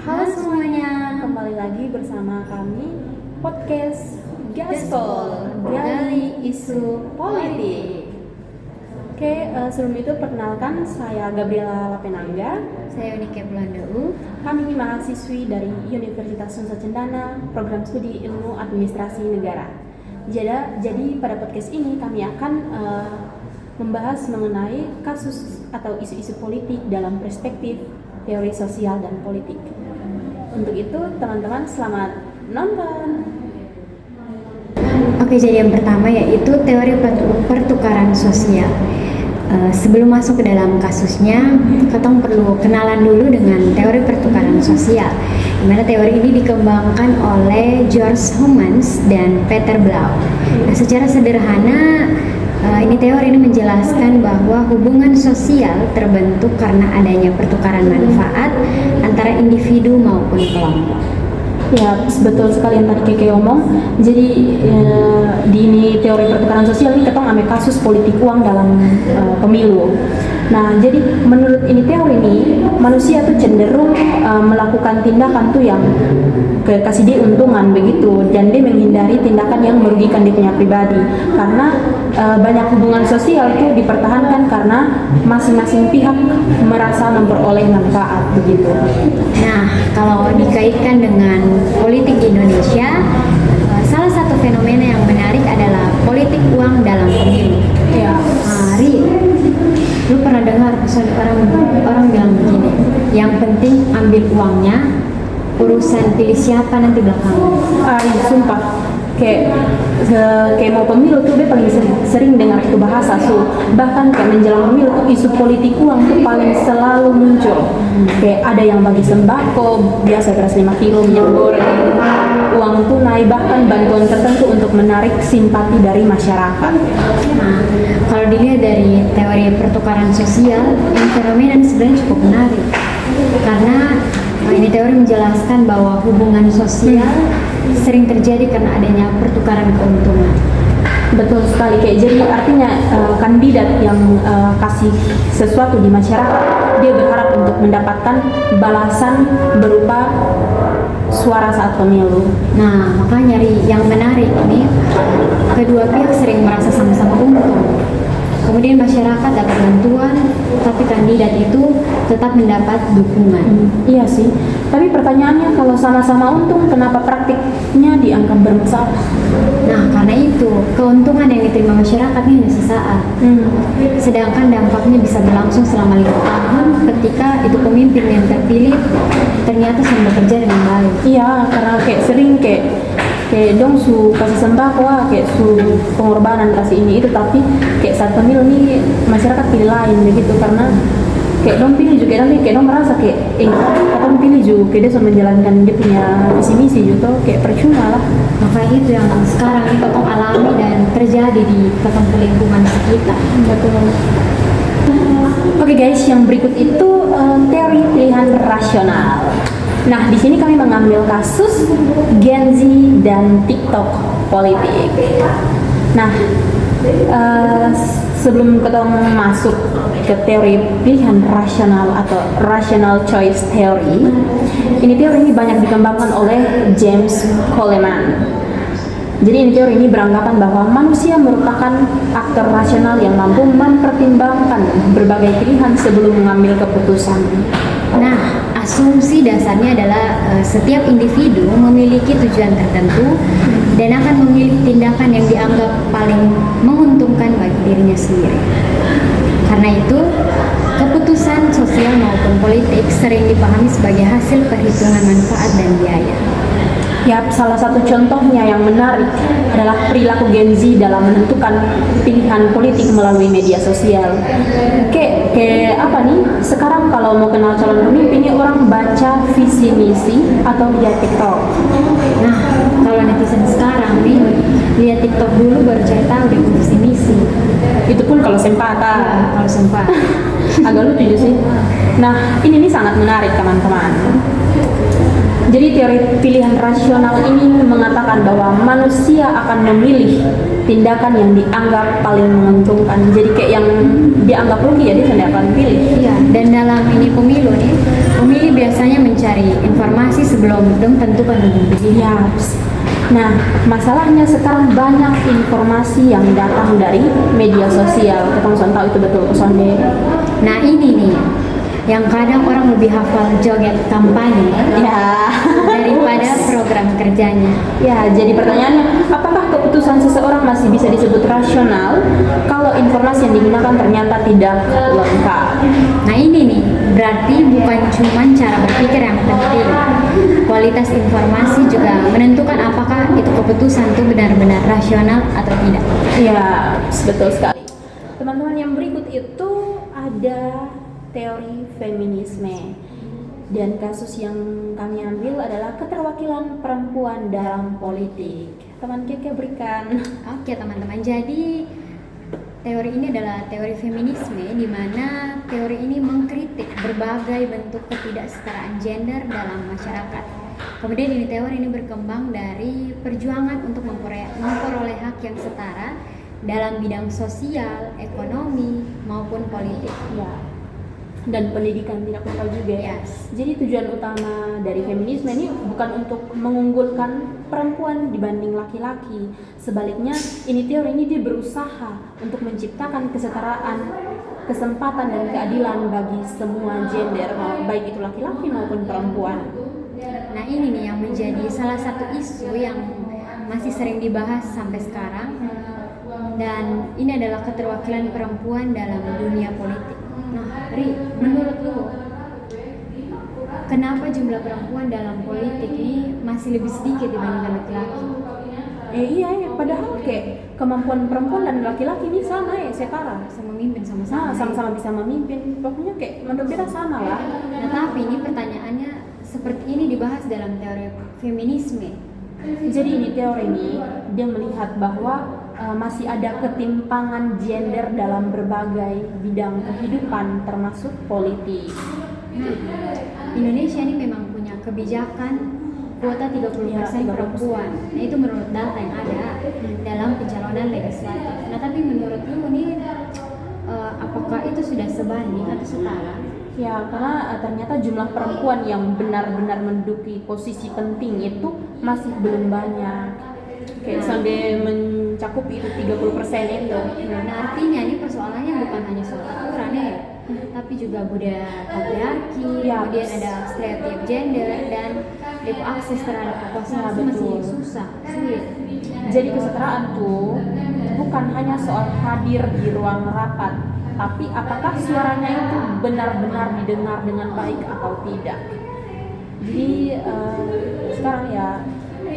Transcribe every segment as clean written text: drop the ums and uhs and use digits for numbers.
Halo semuanya, kembali lagi bersama kami podcast Gaspol Gali Isu Politik. Oke, sebelum itu perkenalkan saya Gabriela Lapenangga. Saya Unike Bulandeu. Kami mahasiswi dari Universitas Nusa Cendana, program studi ilmu administrasi negara. Jadi pada podcast ini kami akan membahas mengenai kasus atau isu-isu politik dalam perspektif teori sosial dan politik. Untuk itu, teman-teman selamat nonton. Oke, jadi yang pertama yaitu teori pertukaran sosial. Sebelum masuk ke dalam kasusnya, kita perlu kenalan dulu dengan teori pertukaran sosial. Di mana teori ini dikembangkan oleh George Homans dan Peter Blau. Nah, secara sederhana, teori ini menjelaskan bahwa hubungan sosial terbentuk karena adanya pertukaran manfaat antara individu maupun kelompok. Ya, betul sekali yang tadi Keke omong. Jadi di ini teori pertukaran sosial ini kita ambil kasus politik uang dalam pemilu. Nah, jadi menurut ini teori ini manusia tuh cenderung melakukan tindakan tuh yang kasih dia untungan begitu, dan dia menghindari tindakan yang merugikan dia punya pribadi. Karena banyak hubungan sosial tuh dipertahankan karena masing-masing pihak merasa memperoleh manfaat begitu. Nah, kalau dikaitkan dengan politik Indonesia, salah satu fenomena yang menarik adalah politik uang dalam pemilu. Ya. Ri, lu pernah dengar orang bilang begini, yang penting ambil uangnya, urusan pilih siapa nanti belakangan. Sumpah, kayak mau pemilu tuh dia paling sering dengar itu bahasa. Bahkan kayak menjelang pemilu tuh isu politik uang tuh paling selalu muncul. Kayak ada yang bagi sembako, biasa beras 5 kilo, minyak goreng, uang tunai, bahkan bantuan tertentu untuk menarik simpati dari masyarakat. Nah, kalau dilihat dari teori pertukaran sosial, ini fenomena sebenarnya cukup menarik. Karena ini teori menjelaskan bahwa hubungan sosial sering terjadi karena adanya pertukaran keuntungan. Betul sekali, kayak jadi artinya kandidat yang kasih sesuatu di masyarakat, dia berharap untuk mendapatkan balasan berupa suara saat pemilu. Nah, makanya yang menarik ini, kedua pihak sering merasa sama-sama untung. Kemudian masyarakat dapat bantuan, tapi kandidat itu tetap mendapat dukungan. Iya sih, tapi pertanyaannya kalau sama-sama untung, kenapa praktiknya dianggap bermasalah? Nah, karena itu keuntungan yang diterima masyarakat ini hanya sesaat. Sedangkan dampaknya bisa berlangsung selama 5 tahun ketika itu pemimpin yang terpilih ternyata sedang bekerja dengan baik. Iya, karena kayak sering kayak dong kasih sembako, kayak pengorbanan kasih ini itu, tapi kayak saat pemilu nih masyarakat pilih lain begitu, karena kayak dong pilih juga, tapi kayak dong merasa kayak katong pilih juga kayak dia sudah menjalankan dia punya visi misi juga, kayak percuma lah. Maka itu yang sekarang ini kita alami dan terjadi di ketemu lingkungan sekitar. Betul. Oke guys, yang berikut itu teori pilihan rasional. Nah, di sini kami mengambil kasus Gen Z dan TikTok politik. Nah, sebelum kita masuk ke teori pilihan rasional atau rational choice theory, teori ini banyak dikembangkan oleh James Coleman. Jadi teori ini beranggapan bahwa manusia merupakan aktor rasional yang mampu mempertimbangkan berbagai pilihan sebelum mengambil keputusan. Nah, asumsi dasarnya adalah setiap individu memiliki tujuan tertentu dan akan memilih tindakan yang dianggap paling menguntungkan bagi dirinya sendiri. Karena itu, keputusan sosial maupun politik sering dipahami sebagai hasil perhitungan manfaat dan biaya. Ya, salah satu contohnya yang menarik adalah perilaku Gen Z dalam menentukan pilihan politik melalui media sosial. Kayak apa nih? Sekarang kalau mau kenal calon pemimpin, orang baca visi misi atau lihat TikTok. Nah, kalau netizen sekarang nih lihat TikTok dulu baru cari tahu di visi misi. Itu pun kalau sempat. Ya, kalau sempat. Agak lucu sih. Nah, ini sangat menarik teman-teman. Jadi teori pilihan rasional ini mengatakan bahwa manusia akan memilih tindakan yang dianggap paling menguntungkan. Jadi kayak yang dianggap rugi ya dia tidak akan pilih. Iya, dan dalam ini pemilu nih, memilih biasanya mencari informasi sebelum dong tentukan ujung begini. Yaps. Nah, masalahnya sekarang banyak informasi yang datang dari media sosial. Kita langsung tahu itu betul, Sonde. Nah ini nih, yang kadang orang lebih hafal joget kampanye Ya. daripada program kerjanya. Ya, jadi pertanyaannya, apakah keputusan seseorang masih bisa disebut rasional kalau informasi yang digunakan ternyata tidak lengkap? Nah ini nih, berarti bukan cuma cara berpikir yang penting. Kualitas informasi juga menentukan apakah itu keputusan itu benar-benar rasional atau tidak. Ya, betul sekali. Teman-teman, yang berikut itu ada teori feminisme. Dan kasus yang kami ambil adalah keterwakilan perempuan dalam politik. Teman Keke berikan. Oke teman-teman, jadi teori ini adalah teori feminisme di mana teori ini mengkritik berbagai bentuk ketidaksetaraan gender dalam masyarakat. Kemudian teori ini berkembang dari perjuangan untuk memperoleh hak yang setara dalam bidang sosial, ekonomi maupun politik. Ya. Dan pendidikan tidak lupa juga ya. Yes. Jadi tujuan utama dari feminisme ini bukan untuk mengunggulkan perempuan dibanding laki-laki. Sebaliknya, teori ini dia berusaha untuk menciptakan kesetaraan, kesempatan dan keadilan bagi semua gender, baik itu laki-laki maupun perempuan. Nah ini nih yang menjadi salah satu isu yang masih sering dibahas sampai sekarang, dan ini adalah keterwakilan perempuan dalam dunia politik. Nah, Ri, menurut lu, kenapa jumlah perempuan dalam politik ini masih lebih sedikit dibandingkan laki-laki? Iya, padahal kayak kemampuan perempuan dan laki-laki ini sama ya, setara. Bisa memimpin sama-sama. Sama-sama bisa memimpin. Pokoknya kayak menurut kita sama lah. Nah, tapi ini pertanyaannya seperti ini dibahas dalam teori feminisme. Jadi teori ini dia melihat bahwa masih ada ketimpangan gender dalam berbagai bidang kehidupan termasuk politik. Nah, Indonesia ini memang punya kebijakan kuota 30% Ya, 30%. perempuan. Nah, itu menurut data yang ada dalam pencalonan legislatif. Nah, tapi menurut lu ini apakah itu sudah sebanding atau setara? Ya, karena ternyata jumlah perempuan yang benar-benar menduduki posisi penting itu masih belum banyak. Kayak sampai mencakup itu 30% itu. Nah, artinya ini persoalannya bukan hanya soal aturan ya, tapi juga budaya patriarki, Ya, kemudian ada stereotip gender, dan akses terhadap kekuasaan itu masih susah, sulit. Jadi kesetaraan tuh bukan hanya soal hadir di ruang rapat, tapi apakah suaranya itu benar-benar didengar dengan baik atau tidak. Jadi sekarang ya,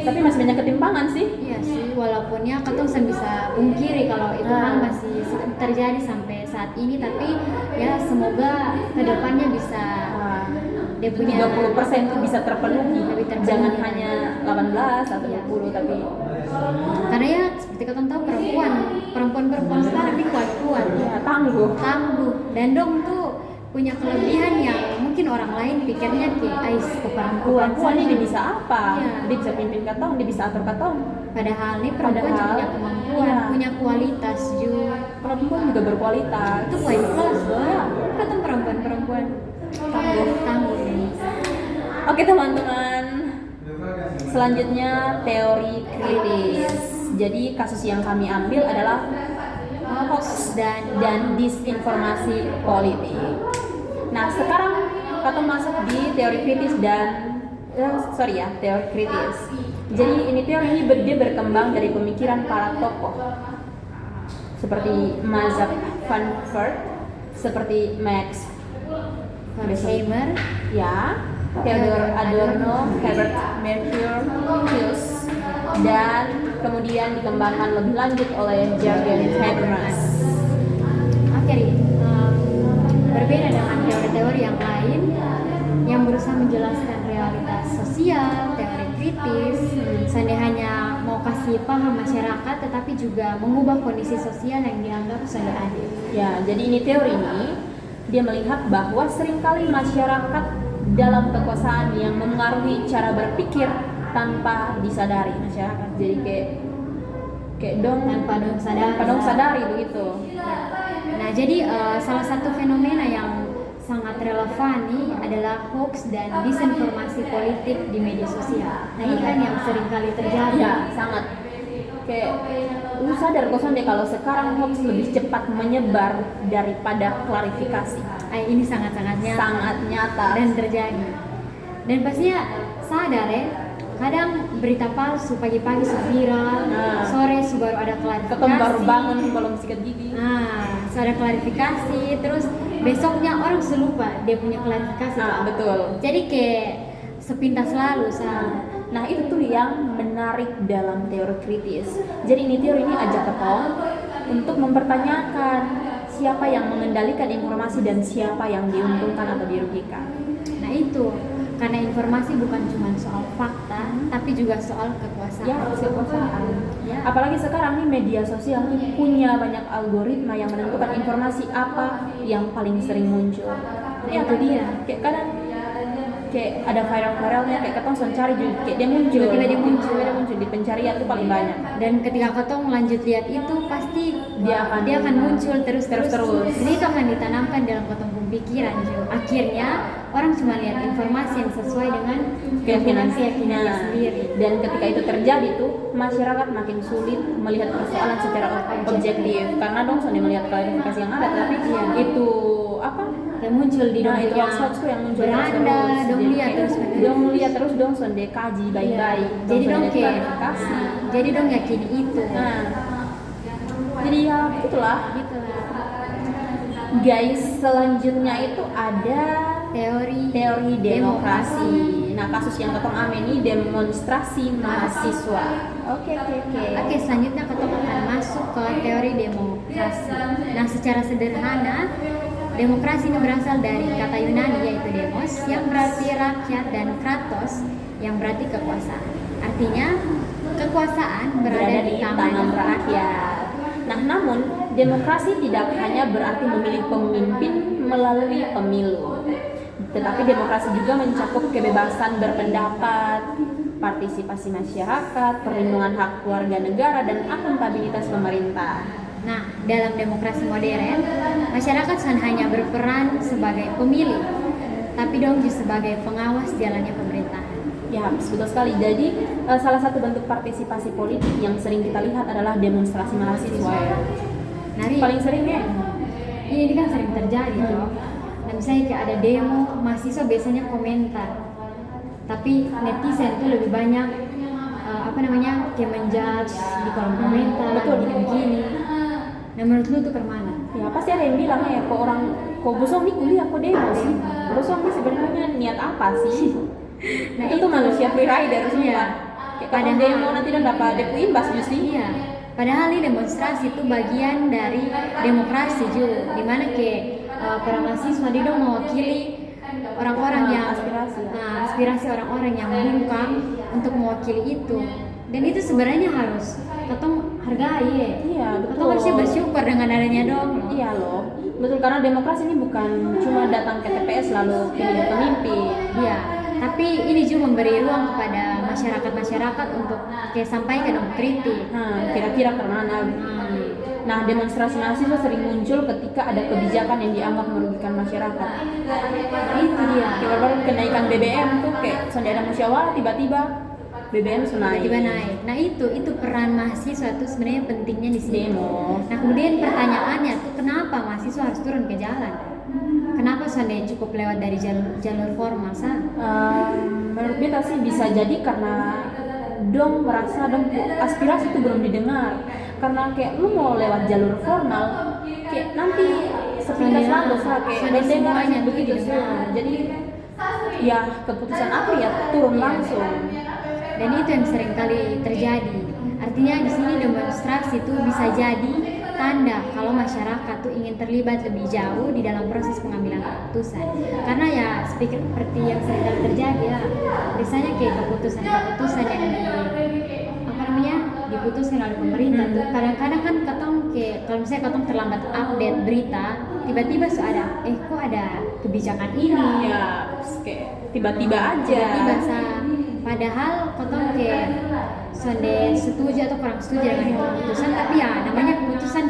tapi masih banyak ketimpangan sih. Iya sih, walaupun ya katong bisa pungkiri kalau itu hal masih terjadi sampai saat ini, tapi ya semoga kedepannya bisa dia punya 30% itu bisa terpenuhi. Lebih terpenuhi. Jangan hanya 18 atau 20 tapi karena ya seperti kalian tahu perempuan sekarang ini kuat ya, tangguh. dan dong tuh punya kelebihan yang mungkin orang lain pikirnya kayak ais perempuan Perempuan ini dia bisa apa? Iya. Dia bisa pimpin katong, dia bisa atur katong. padahal nih perempuan juga punya kemampuan, iya. punya kualitas juga. Perempuan juga berkualitas. Itu poin plus loh. Iya. Kata perempuan tangguh ini. Oke teman-teman, selanjutnya teori kritis. Jadi kasus yang kami ambil adalah hoax dan disinformasi politik. Nah sekarang kita masuk di teori kritis dan teori kritis. Jadi teori ini dia berkembang dari pemikiran para tokoh seperti Mazhab Frankfurt, seperti Max Horkheimer, ya, Theodor Adorno, Herbert Marcuse, dan kemudian dikembangkan lebih lanjut oleh Jürgen Habermas. Oke, berbeda dengan teori-teori yang lain yang berusaha menjelaskan realitas sosial, teori kritis, hanya mau kasih paham masyarakat, tetapi juga mengubah kondisi sosial yang dianggap sudah ada. Ya, jadi teori ini dia melihat bahwa seringkali masyarakat dalam kekuasaan yang mempengaruhi cara berpikir tanpa disadari masyarakat. Jadi kayak tanpa dong sadari begitu. Nah, jadi salah satu fenomena yang sangat relevan nih adalah hoax dan disinformasi politik di media sosial. Nah ini kan yang sering kali terjadi. Ya, sangat. Kayak lu sadar kosan deh kalau sekarang hoax lebih cepat menyebar daripada klarifikasi. Ini sangat-sangat nyata. Sangat nyata Dan terjadi. Dan pastinya sadar ya, kadang berita palsu pagi-pagi viral, sore baru ada klarifikasi. Ketemu baru bangun belum sikat gigi. Ada klarifikasi, terus besoknya orang selupa dia punya klarifikasi. Betul. Jadi kayak sepintas lalu Nah itu tuh yang menarik dalam teori kritis. Jadi teori ini ajak ketong untuk mempertanyakan siapa yang mengendalikan informasi dan siapa yang diuntungkan atau dirugikan. Nah itu, karena informasi bukan cuma soal fakta, tapi juga soal kekuasaan. Ya, kekuasaan. Ya. Apalagi sekarang nih media sosial nih punya banyak algoritma yang menentukan informasi apa yang paling sering muncul. Ya itu dia. Kayak kadang kayak ada viral-viralnya, kayak ketong cari juga kayak dia muncul. Tiba-tiba dia muncul di pencarian tuh paling banyak. Dan ketika ketong lanjut lihat itu pasti dia akan muncul terus. Ini itu akan ditanamkan dalam ketong pikiran juga. Akhirnya orang cuma lihat informasi yang sesuai dengan keyakinannya sendiri. Dan ketika itu terjadi tuh masyarakat makin sulit melihat persoalan secara objektif karena dong soalnya melihat klarifikasi yang ada, tapi itu apa yang muncul di itu hoax tuh yang muncul beranda dong lihat terus dong sonde kaji baik-baik. Jadi dong klarifikasi. Jadi dong yakini itu. Jadi ya gitulah. Guys, selanjutnya itu ada teori demokrasi. Nah, kasus yang ketong ame ini demonstrasi mahasiswa. Oke. Selanjutnya ketong akan masuk ke teori demokrasi. Nah, secara sederhana demokrasi ini berasal dari kata Yunani yaitu demos yang berarti rakyat dan kratos yang berarti kekuasaan. Artinya kekuasaan berada di tangan rakyat. Nah, namun demokrasi tidak hanya berarti memilih pemimpin melalui pemilu, tetapi demokrasi juga mencakup kebebasan berpendapat, partisipasi masyarakat, perlindungan hak warga negara, dan akuntabilitas pemerintah. Nah, dalam demokrasi modern, masyarakat bukan hanya berperan sebagai pemilih, tapi dong juga sebagai pengawas jalannya pemerintahan. Ya, betul sekali. Jadi, salah satu bentuk partisipasi politik yang sering kita lihat adalah demonstrasi mahasiswa. Paling seringnya ini kan sering terjadi tuh. Nah, misalnya kayak ada demo, mahasiswa biasanya komentar. Tapi netizen tuh lebih banyak kayak menjudge di kolom komentar, begini. Nah, menurut lu tuh kemana? Ya pasti ada yang bilang ya, kok Bosong nih kuliah, kok demo sih? Bosong nih sebenarnya niat apa sih? Nah itu tuh manusia free rider semua. Kayak demo nanti dan dapat depu imbas justru. Iya. Padahal ini demonstrasi itu bagian dari demokrasi juga, dimana kayak para mahasiswa dia dong mewakili orang-orang yang aspirasi orang-orang yang bungkam untuk mewakili itu. Dan itu sebenarnya harus ketong hargai. Iya, betul. Ketong harusnya bersyukur dengan adanya dong. Iya loh. Betul, karena demokrasi ini bukan cuma datang ke TPS lalu pilih pemimpin. Iya, tapi ini juga memberi ruang kepada masyarakat untuk kayak sampaikan kritik. Kira-kira kemana? Nah, demonstrasi mahasiswa sering muncul ketika ada kebijakan yang dianggap merugikan masyarakat. Itu dia. Kayak baru kenaikan BBM tuh kayak ada musyawarah tiba-tiba BBM tiba naik. Nah itu peran mahasiswa tuh sebenarnya pentingnya di sini. Demo. Nah kemudian pertanyaannya tuh kenapa mahasiswa harus turun ke jalan? Kenapa soalnya cukup lewat dari jalur formal menurut beta sih bisa jadi karena dong merasa dong aspirasi itu belum didengar. Karena kayak lu mau lewat jalur formal, kayak nanti sepintas lalu kayak dengarnya begitu sih. Jadi ya keputusan apa ya turun langsung. Dan itu yang sering kali terjadi. Artinya di sini demonstrasi itu bisa jadi tanda kalau masyarakat tuh ingin terlibat lebih jauh di dalam proses pengambilan keputusan. Karena ya seperti yang sering kali terjadi ya, biasanya kayak keputusan yang diputuskan oleh pemerintah tuh kadang-kadang kan kalau misalnya ketong terlambat update berita, tiba-tiba kok ada kebijakan ini ya kayak tiba-tiba aja. Tiba-tiba Padahal kotong kayak sonde setuju atau kurang setuju dengan itu keputusan, tapi ya namanya keputusan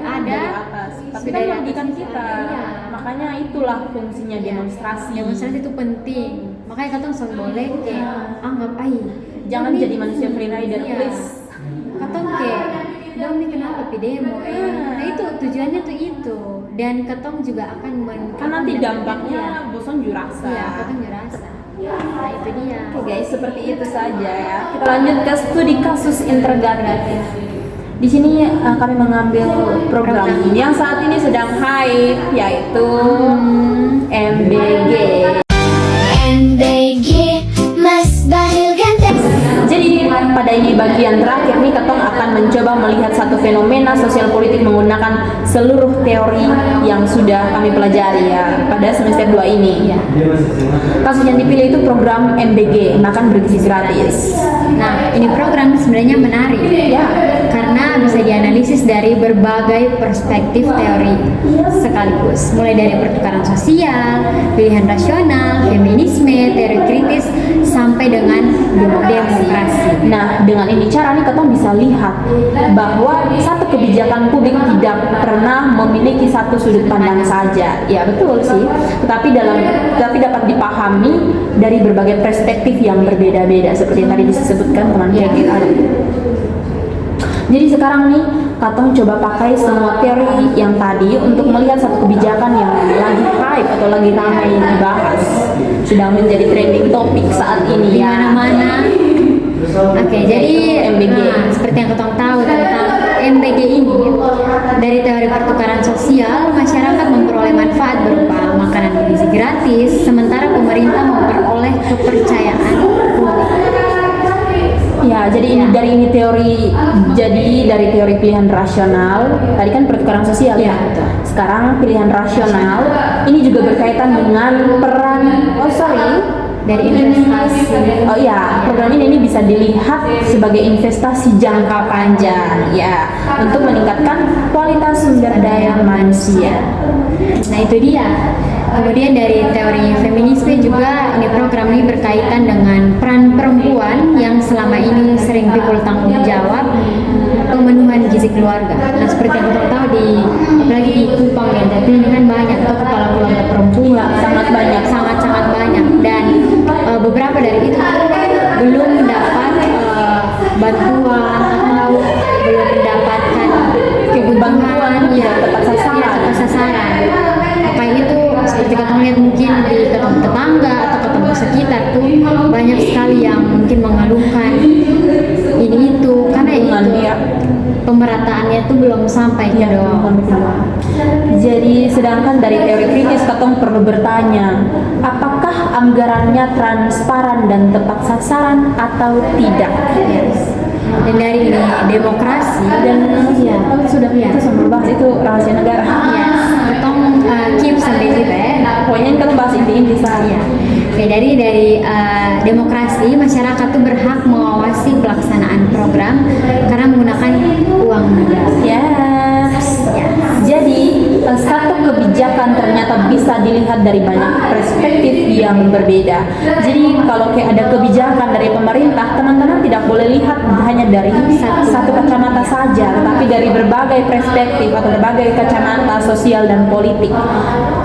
ada dari atas. Tapi sudah kan dari merugikan atas. kita. Iya. Makanya itulah fungsinya demonstrasi. Demonstrasi itu penting. Makanya kotong son boleh kayak anggap Jangan jadi manusia free rider, iya. please. Katong kayak dong nih kenapa pi demo nah itu tujuannya tuh itu, dan ketong juga akan Kan nanti dampaknya bosan jurasa. iya ketong ngerasa nah itu dia. Oke guys, seperti itu saja ya. Kita lanjut ke studi kasus interrogatif. Di sini kami mengambil program yang saat ini sedang hype, yaitu MBG. MBG Mas Bahil Ganteng. Jadi pada ini bagian terakhir nih Ketong akan mencoba melihat satu fenomena sosial politik menggunakan seluruh teori yang sudah kami pelajari ya pada semester 2 ini. Kasus yang dipilih itu program MBG, makan bergizi gratis. Nah ini program sebenarnya menarik Ya. karena bisa dianalisis dari berbagai perspektif teori sekaligus, mulai dari pertukaran sosial, pilihan rasional, feminisme, teori kritis, sampai dengan demokrasi. Nah, dengan ini cara nih Ketong bisa lihat bahwa satu kebijakan publik tidak pernah memiliki satu sudut pandang saja. Ya betul sih. Tetapi dapat dipahami dari berbagai perspektif yang berbeda-beda seperti yang tadi disebutkan teman kita. Jadi sekarang nih Katong coba pakai semua teori yang tadi untuk melihat satu kebijakan yang lagi hype atau lagi ramai dibahas, sedang menjadi trending topik saat ini Di ya. mana-mana. Oke, jadi MBG. seperti yang kita tahu tentang MBG ini, dari teori pertukaran sosial, masyarakat memperoleh manfaat berupa makanan bergizi gratis, sementara pemerintah memperoleh kepercayaan publik. Ya, jadi ini dari teori pilihan rasional. Tadi kan pertukaran sosial ya. Sekarang pilihan rasional ini juga berkaitan dengan peran Dari investasi. Oh ya, program ini bisa dilihat sebagai investasi jangka panjang ya untuk meningkatkan kualitas sumber daya manusia. Nah itu dia. Kemudian dari teori feminisme juga ini program ini berkaitan dengan peran perempuan yang selama ini sering pikul tanggung jawab pemenuhan gizi keluarga. Nah seperti yang kita tahu apalagi di Kupang ya, tapi ini kan banyak tuh kepala keluarga perempuan, Sangat banyak. sangat banyak, dan beberapa dari itu belum mendapat bantuan atau belum mendapatkan kebutuhan ya, tepat sasaran. Maka itu seperti kita lihat mungkin di ketemu tetangga atau ketemu sekitar tuh banyak sekali yang mungkin mengeluhkan ini itu karena itu pemerataannya tuh belum sampai ke doang. Jadi sedangkan dari teori kritis Ketong perlu bertanya, apakah anggarannya transparan dan tepat sasaran atau tidak? Yes. Dan dari ini demokrasi Dan sudah kita sambil bahas itu rahasia negara. yes, ketong keep sampai situ ya. Pokoknya kita bahas inti-inti saja. Oke, dari demokrasi, masyarakat tuh berhak mengawasi pelaksanaan program karena menggunakan uang negara. Yes. Jadi satu kebijakan ternyata bisa dilihat dari banyak perspektif yang berbeda. Jadi kalau kayak ada kebijakan dari pemerintah, teman-teman tidak boleh lihat hanya dari satu kacamata saja, tetapi dari berbagai perspektif atau berbagai kacamata sosial dan politik,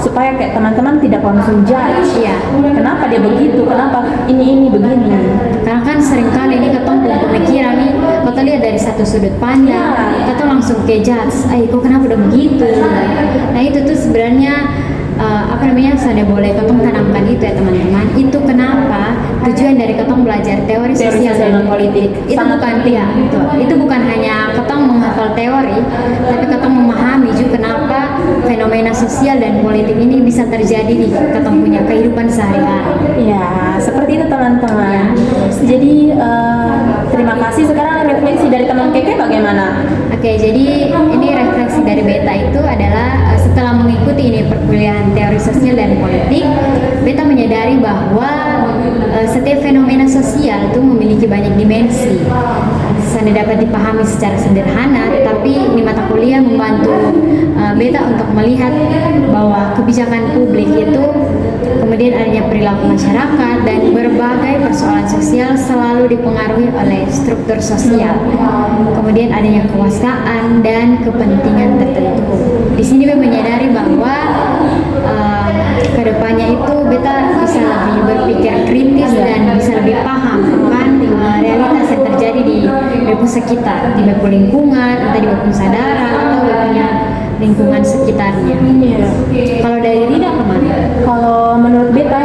supaya kayak teman-teman tidak langsung judge. Iya. Kenapa dia begitu? Kenapa ini begini? Karena kan seringkali ini ketong punya pemikiran nih, kita lihat dari satu sudut pandang, kita langsung ke judge, kok kenapa udah begitu? Nah itu tuh sebenarnya saya boleh ketong tanamkan itu ya teman-teman. Itu kenapa tujuan dari ketong belajar teori sosial dan politik. Itu bukan hanya ketong menghafal teori, tapi ketong memahami juga kenapa fenomena sosial dan politik ini bisa terjadi di ketong punya kehidupan sehari-hari. Ya, seperti itu teman-teman. Jadi terima kasih. Sekarang refleksi dari teman Keke bagaimana? Oke, jadi ini refleksi dari Beta itu adalah setelah mengikuti ini perkuliahan teori sosial dan politik, Beta menyadari bahwa setiap fenomena sosial itu memiliki banyak dimensi. sana dapat dipahami secara sederhana, tetapi di mata kuliah membantu beta untuk melihat bahwa kebijakan publik itu, kemudian adanya perilaku masyarakat dan berbagai persoalan sosial selalu dipengaruhi oleh struktur sosial. Kemudian adanya kekuasaan dan kepentingan tertentu. Di sini beta menyadari bahwa kedepannya itu beta bisa lebih berpikir kritis dan bisa lebih paham akan realitas yang terjadi di sekitar, di lingkungan, entah di sadara atau punya lingkungan sekitarnya. Kalau dari Rida kemana? Kalau menurut beta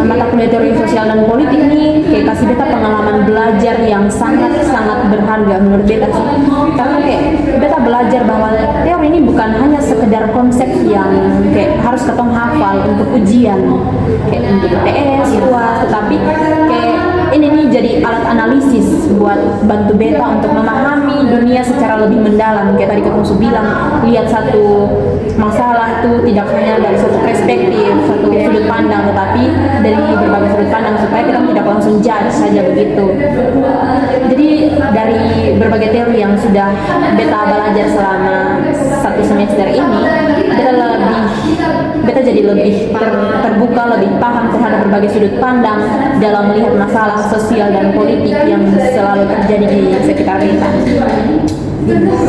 mata kuliah teori sosial dan politik ini kayak kasih beta pengalaman belajar yang sangat-sangat berharga menurut beta sih. Karena kayak beta belajar bahwa teori ini bukan hanya sekedar konsep yang kayak harus ketong hafal untuk ujian kayak untuk UTS, UAS, tetapi kayak ini nih jadi alat analisis buat bantu beta untuk memahami dunia secara lebih mendalam. Kayak tadi ketong bilang, lihat satu masalah tuh tidak hanya dari satu perspektif, satu sudut pandang, tetapi dari berbagai sudut pandang supaya kita tidak langsung judge saja begitu. Jadi dari berbagai teori yang sudah beta belajar selama satu semester ini, beta jadi lebih terbuka, lebih paham terhadap berbagai sudut pandang dalam melihat masalah sosial dan politik yang selalu terjadi di sekitar kita.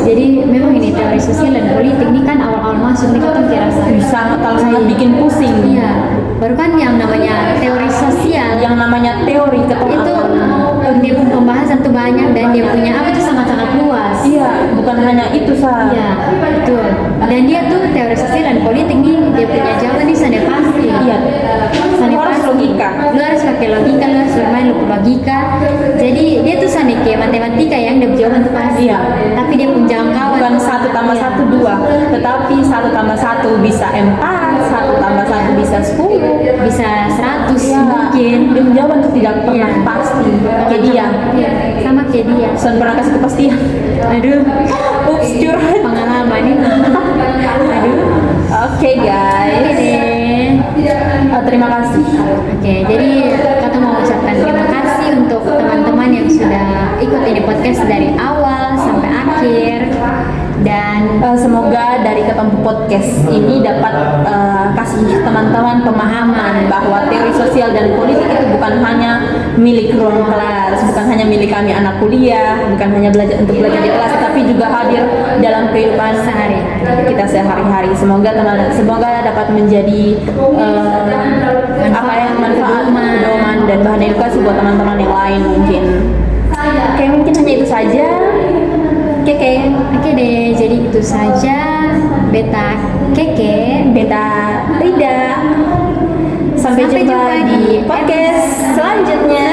Jadi memang ini teori sosial dan politik ini kan awal-awal masuk nih kan rasa sangat bikin pusing. Iya, baru kan yang namanya teori sosial, yang namanya teori ketemu itu dia punya pembahasan tuh banyak dan dia punya apa tuh sangat-sangat luas. Iya, bukan hanya itu sah. Iya, betul. Dan dia tuh teori sosial dan politik nih dia punya jawaban nih sana pasti. Iya. Sana Harus pasti. logika. Lu harus pakai logika, lu harus bermain logika. Jadi dia tuh sana kayak matematika yang dia jawaban tuh pasti. Iya. Tapi dia punya jangkauan. Bukan 1 tambah 1 2, tetapi 1 tambah 1 bisa 4, 1 tambah 1 bisa 10, bisa 100 ya, mungkin. Dan jawaban itu tidak pernah pasti. Kayak dia. Iya, sama kayak dia. Son pernah kasih kepastian. Aduh, Ups, curhat. pengalaman ini. Aduh. Oke guys. Terima kasih. Oke, jadi kata mau ucapkan terima kasih untuk teman-teman yang sudah ikut ini podcast dari awal sampai akhir. Dan Semoga dari ketemu podcast ini dapat kasih teman-teman pemahaman bahwa teori sosial dan politik itu bukan hanya milik ruang kelas, bukan hanya milik kami anak kuliah, bukan hanya belajar untuk belajar di kelas, tapi juga hadir dalam kehidupan sehari-hari kita sehari-hari. Semoga dapat menjadi manfaat, pedoman dan bahan edukasi buat teman-teman yang lain mungkin. Oke, mungkin hanya itu saja. Oke deh, jadi itu saja Beta Keke, Beta Rida. Sampai jumpa di podcast selanjutnya.